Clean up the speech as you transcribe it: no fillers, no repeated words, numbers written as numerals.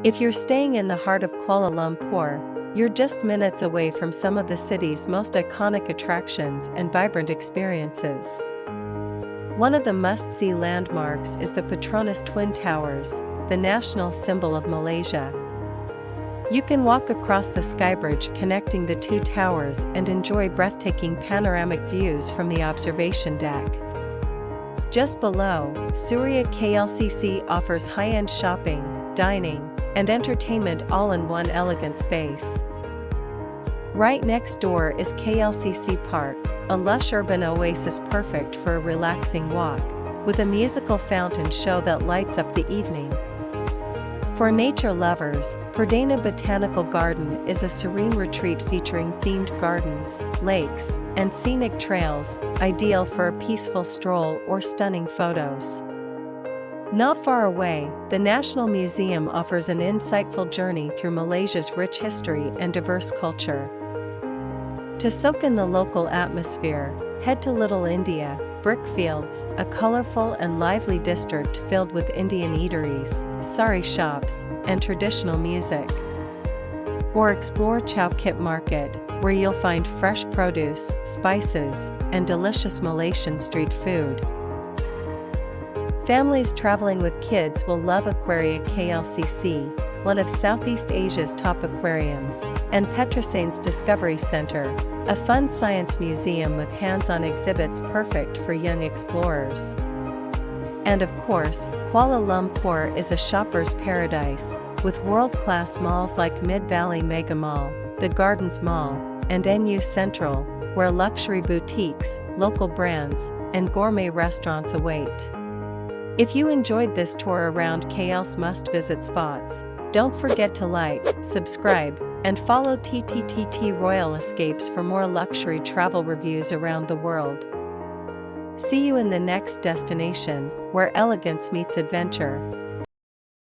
If you're staying in the heart of Kuala Lumpur, you're just minutes away from some of the city's most iconic attractions and vibrant experiences. One of the must-see landmarks is the Petronas Twin Towers, the national symbol of Malaysia. You can walk across the skybridge connecting the two towers and enjoy breathtaking panoramic views from the observation deck. Just below, Suria KLCC offers high-end shopping, dining, and entertainment all in one elegant space. Right next door is KLCC Park, a lush urban oasis perfect for a relaxing walk, with a musical fountain show that lights up the evening. For nature lovers, Perdana Botanical Garden is a serene retreat featuring themed gardens, lakes, and scenic trails, ideal for a peaceful stroll or stunning photos. Not far away, the National Museum offers an insightful journey through Malaysia's rich history and diverse culture. To soak in the local atmosphere, head to Little India, Brickfields, a colorful and lively district filled with Indian eateries, sari shops, and traditional music. Or explore Chow Kit Market, where you'll find fresh produce, spices, and delicious Malaysian street food. Families traveling with kids will love Aquaria KLCC, one of Southeast Asia's top aquariums, and Petronas Discovery Center, a fun science museum with hands-on exhibits perfect for young explorers. And of course, Kuala Lumpur is a shopper's paradise, with world-class malls like Mid-Valley Mega Mall, the Gardens Mall, and NU Central, where luxury boutiques, local brands, and gourmet restaurants await. If you enjoyed this tour around KL's must-visit spots, don't forget to like, subscribe, and follow TTTT Royal Escapes for more luxury travel reviews around the world. See you in the next destination, where elegance meets adventure.